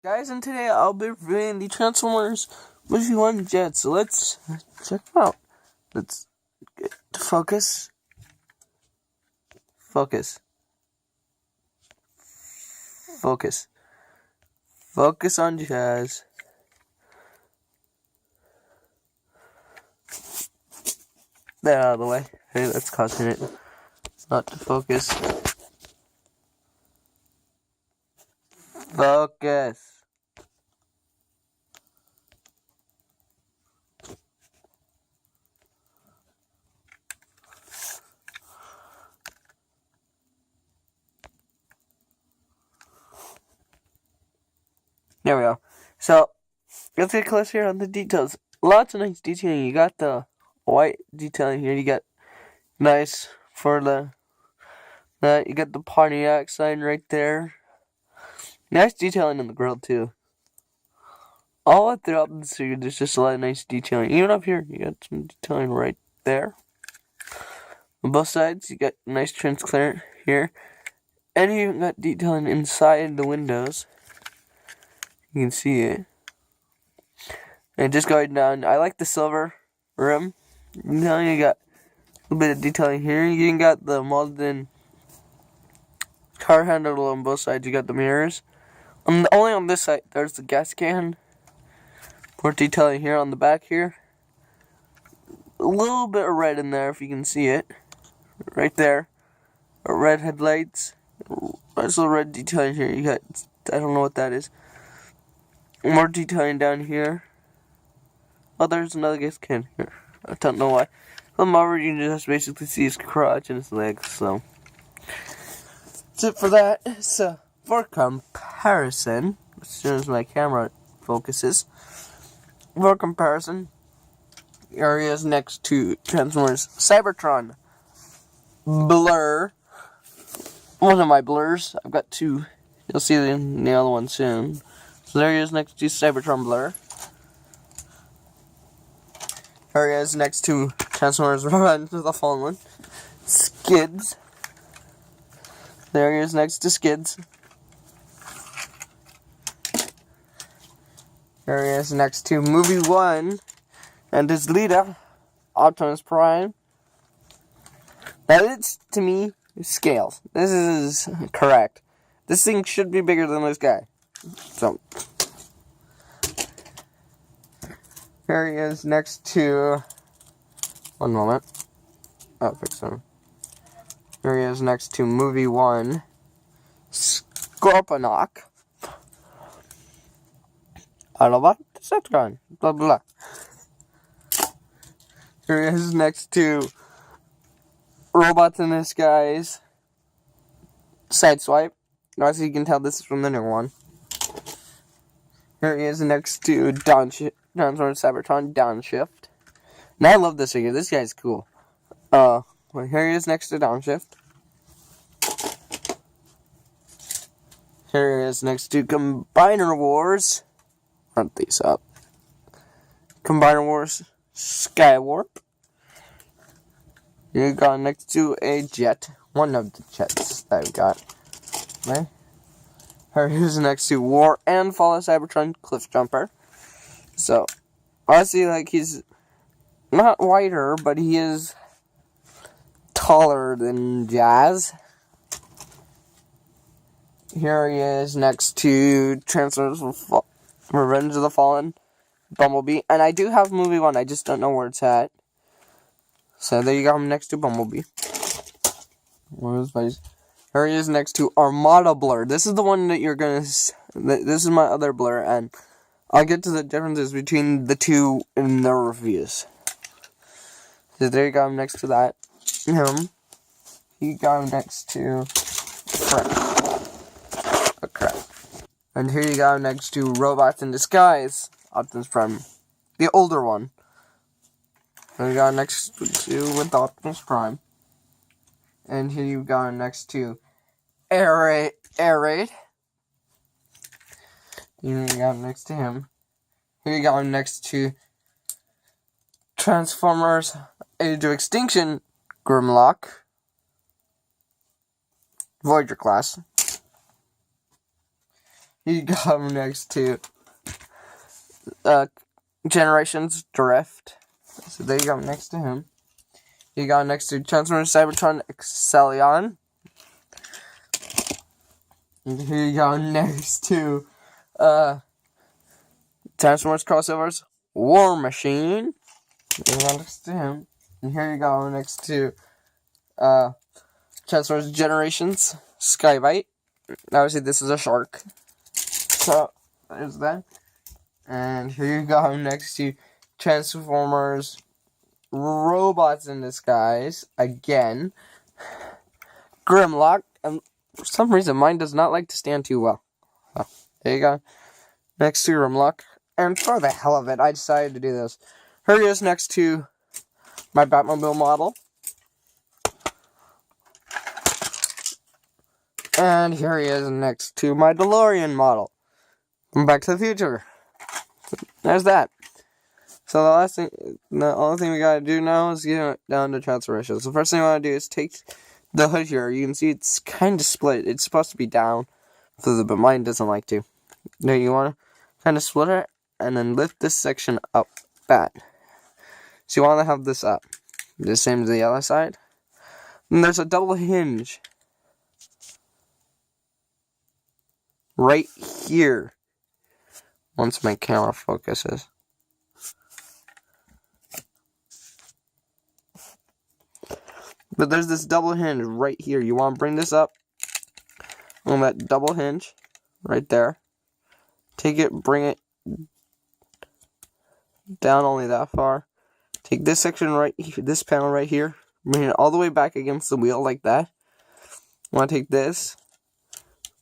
Guys, and today I'll be reviewing the Transformers Movie 1 Jet, so let's check it out. Let's get to focus. Focus. Focus. Focus on Jazz. That out of the way. Hey, let's caution it not to focus. Focus. There we go. So, let's get close here on the details. Lots of nice detailing. You got the white detailing here. You got nice for the you got the Pontiac sign right there. Nice detailing in the grill too. All throughout the series, there's just a lot of nice detailing. Even up here, you got some detailing right there. On both sides, you got nice transparent here. And you even got detailing inside the windows. You can see it. And just going down, I like the silver rim. You got a little bit of detailing here. You even got the molded in car handle on both sides. You got the mirrors. Only on this side, there's the gas can. More detailing here on the back here. A little bit of red in there if you can see it. Right there. Red headlights. There's a little red detailing here. You got, I don't know what that is. More detailing down here. Oh, there's another gas can here. I don't know why. The Marvel, you just basically see his crotch and his legs, so. That's it for that. So, for comparison, as soon as my camera focuses, for comparison, areas next to Transformers Cybertron Blur. One of my blurs. I've got two. You'll see the other one soon. So there he is next to Cybertron Blur. There he is next to Transformers Revenge of the Fallen. Skids. There he is next to Skids. There he is next to Movie 1 and his leader, Optimus Prime. Now it's, to me, scales. This is correct. This thing should be bigger than this guy. So, here he is next to... One moment. I'll fix him. Here he is next to Movie 1, Scorponok. Autobot, Decepticon, blah blah. Here he is next to Robots in Disguise, Sideswipe. As you can tell, this is from the new one. Here he is next to Downshift, Transformers Cybertron Downshift. Now I love this figure. This guy's cool. Well, here he is next to Downshift. Here he is next to Combiner Wars. Front these up. Combiner Wars Skywarp. You got next to a jet. One of the jets that I've got. Okay. Here he is next to War and Fall of Cybertron Cliff Jumper. So, honestly, like, he's not wider, but he is taller than Jazz. Here he is next to Transformers Revenge of the Fallen, Bumblebee. And I do have Movie 1, I just don't know where it's at. So there you got him next to Bumblebee. Here he is next to Armada Blur. This is the one that you're gonna... This is my other blur, and I'll get to the differences between the two in the reviews. So there you got him next to that. You got him next to... Crap. And here you go next to Robots in Disguise, Optimus Prime, the older one. And you got next to with Optimus Prime. And here you go next to Air Raid. Here you go next to him. Here you go next to Transformers Age of Extinction, Grimlock, Voyager class. you got him next to Generations Drift. So there you go next to him. You got next to Transformers Cybertron Excellion. And here you go next to Transformers Crossovers War Machine. You go next to him. And here you go next to Transformers Generations Skybite. Obviously this is a shark. So there's that. And here you go next to Transformers Robots in Disguise again. Grimlock. And for some reason mine does not like to stand too well. So there you go. Next to Grimlock. And for the hell of it, I decided to do this. Here he is next to my Batmobile model. And here he is next to my DeLorean model from Back to the Future. There's that. So the only thing we gotta do now is get down to transformations. The first thing I want to do is take the hood here. You can see it's kind of split. It's supposed to be down, but mine doesn't like to. Now you want to kind of split it and then lift this section up back. So you want to have this up, the same as the other side. And there's a double hinge right here. Once my camera focuses. But there's this double hinge right here. You want to bring this up on that double hinge right there. Take it, bring it down only that far. Take this section right here, this panel right here. Bring it all the way back against the wheel like that. You want to take this.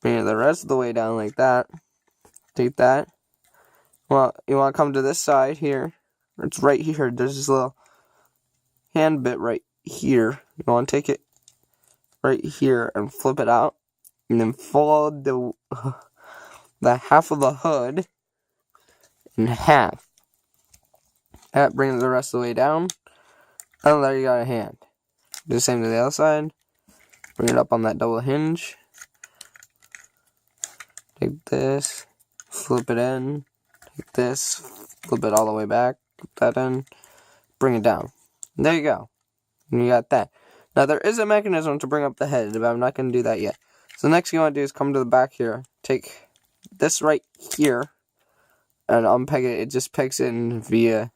Bring it the rest of the way down like that. Take that. Well, you want to come to this side here. It's right here. There's this little hand bit right here. You want to take it right here and flip it out. And then fold the half of the hood in half. That brings the rest of the way down. And there you got a hand. Do the same to the other side. Bring it up on that double hinge. Take this. Flip it in. Take this. Flip it all the way back. Put that in. Bring it down. And there you go. And you got that. Now there is a mechanism to bring up the head, but I'm not going to do that yet. So next thing you want to do is come to the back here. Take this right here. And unpeg it. It just pegs it in via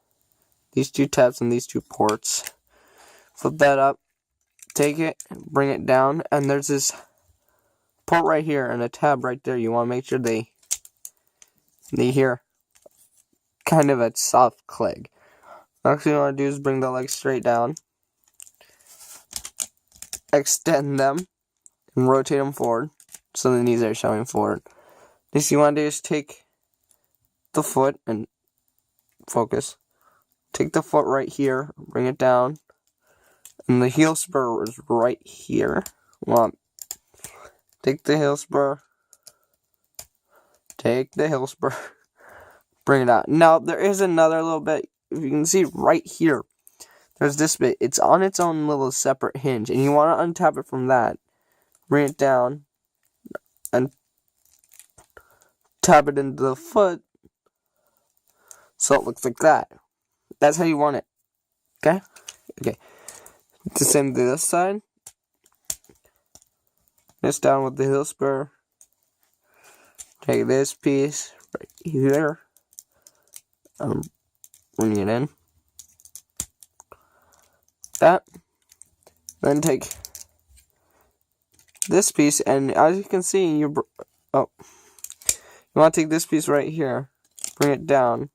these two tabs and these two ports. Flip that up. Take it. Bring it down. And there's this port right here and a tab right there. You want to make sure they hear kind of a soft click. Next thing you want to do is bring the legs straight down. Extend them. And rotate them forward. So the knees are showing forward. Next you want to do is take the foot and focus. Take the foot right here. Bring it down. And the heel spur is right here. Well, take the heel spur. Take the heel spur. Bring it out. Now, there is another little bit. If you can see right here. There's this bit. It's on its own little separate hinge. And you want to untap it from that. Bring it down. And tap it into the foot. So it looks like that. That's how you want it. Okay? Okay. The same to this side. This down with the heel spur. Take this piece right here. Bring it in. That. Then take this piece, and as you can see, you want to take this piece right here, bring it down.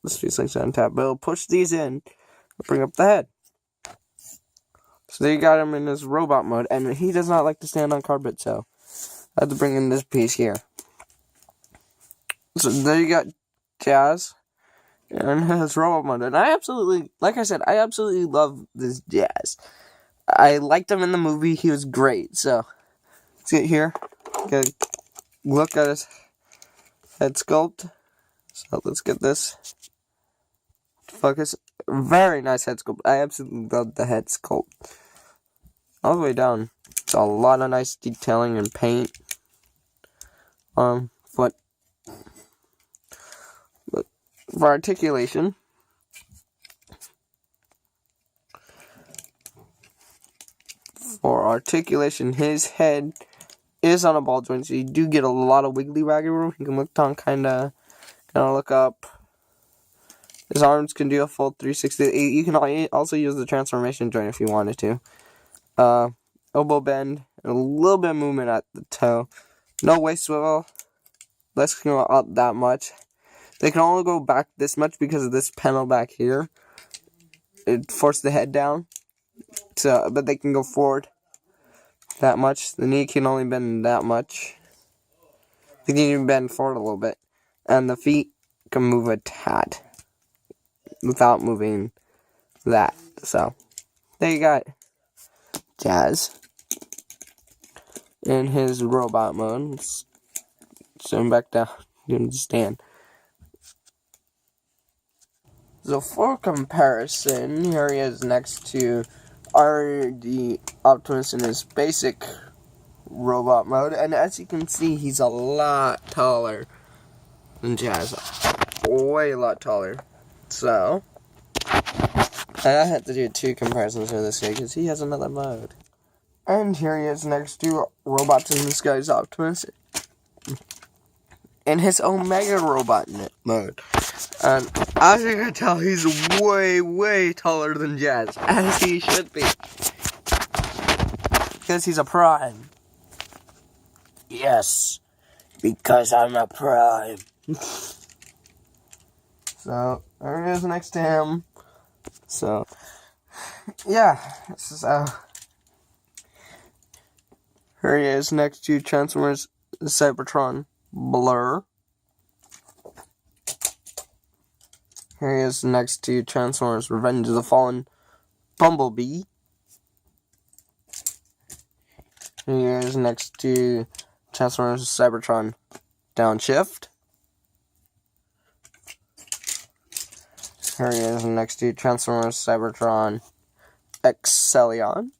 This piece likes to untap, but it'll push these in, bring up the head. So there you got him in his robot mode, and he does not like to stand on carpet, so I have to bring in this piece here. So there you got Jazz in his robot mode, and I absolutely, like I said, I absolutely love this Jazz. I liked him in the movie. He was great. So, see it here. Get a look at his head sculpt. So, let's get this to focus. Very nice head sculpt. I absolutely love the head sculpt. All the way down. It's a lot of nice detailing and paint. Foot. For articulation, his head is on a ball joint, so you do get a lot of wiggly waggy room. You can look down, kind of look up. His arms can do a full 360. You can also use the transformation joint if you wanted to. Elbow bend, and a little bit of movement at the toe. No waist swivel. Let's go up that much. They can only go back this much because of this panel back here. It forced the head down. So, but they can go forward that much. The knee can only bend that much. They can even bend forward a little bit. And the feet can move a tad without moving that. So, there you got Jazz in his robot mode. Let's sit him back down. Get him to stand. So for comparison, here he is next to RD Optimus in his basic robot mode, and as you can see, he's a lot taller than Jazz. Way a lot taller. So, I had to do 2 comparisons for this guy, because he has another mode. And here he is next to Robots in Disguise Optimus in his Omega Robot mode. And as you can tell, he's way, way taller than Jazz, as he should be. Because he's a Prime. Yes, because I'm a Prime. So, there it is next to him. So, yeah, this is here he is next to Transformers Cybertron Blur. Here he is next to Transformers Revenge of the Fallen Bumblebee. Here he is next to Transformers Cybertron Downshift. Here he is next to Transformers Cybertron Excellion.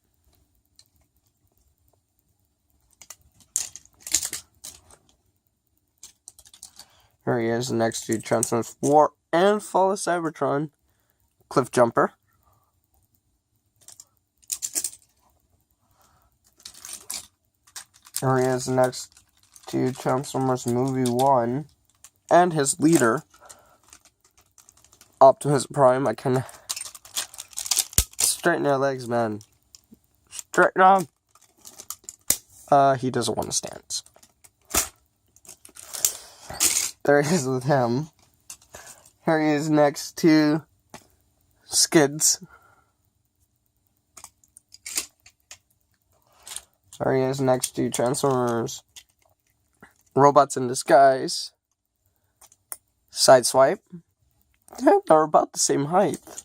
Here he is next to Transformers War and Fall of Cybertron Cliff Jumper. Here he is next to Transformers Movie 1 and his leader, Optimus Prime. I can straighten your legs, man. Straighten them. He doesn't want to stand. There he is with him. Here he is next to Skids. There he is next to Transformers Robots in Disguise Sideswipe. They're about the same height.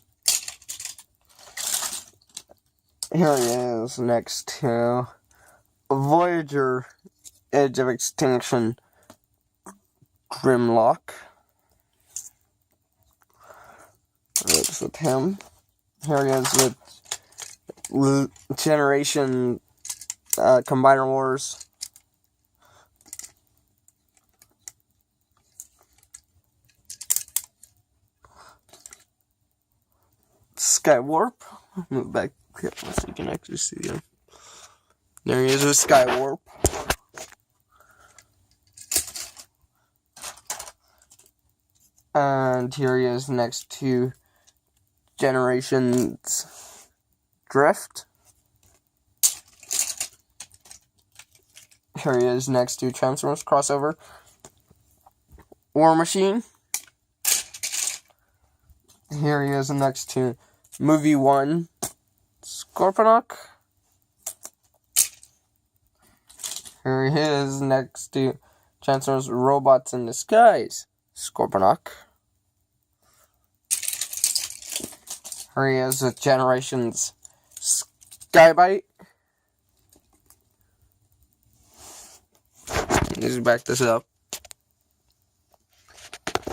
Here he is next to Voyager Edge of Extinction Grimlock. It's with him. Here he is with Generation Combiner Wars. Skywarp. Move back here so you can actually see him. There he is with Skywarp. And here he is next to Generations Drift. Here he is next to Transformers Crossover War Machine. Here he is next to Movie 1 Scorponok. Here he is next to Transformers Robots in Disguise Scorponok. Here he is with Generations Skybite. Let's back this up.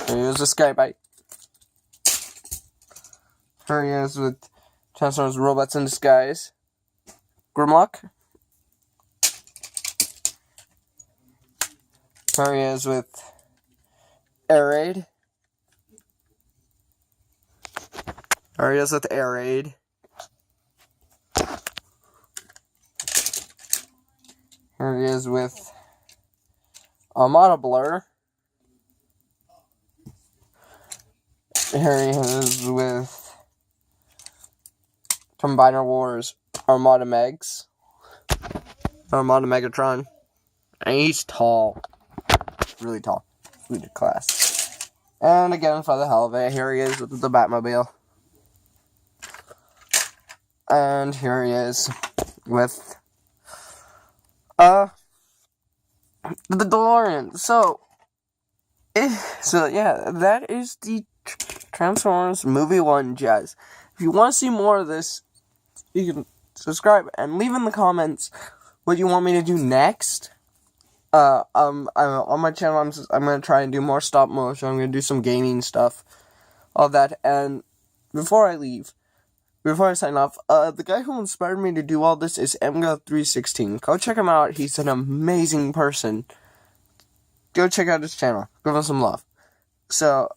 Here he is with Skybite. Here he is with Transformers Robots in Disguise Grimlock. Here he is with Air Raid. Here he is with Air Raid. Here he is with Armada Blur. Here he is with Combiner Wars Armada Megs. Armada Megatron. And he's tall. Really tall. Really class. And again, for the hell of it, here he is with the Batmobile. And here he is with the DeLorean. So yeah, that is the Transformers Movie 1 Jazz. If you want to see more of this, you can subscribe and leave in the comments what you want me to do next. I'm on my channel. I'm gonna try and do more stop motion. I'm gonna do some gaming stuff, all that. And before I sign off, the guy who inspired me to do all this is MGO316. Go check him out. He's an amazing person. Go check out his channel. Give him some love. So,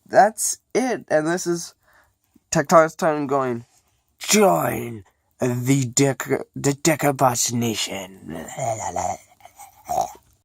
that's it. And this is Tectonics Time going, join the Decabot Nation.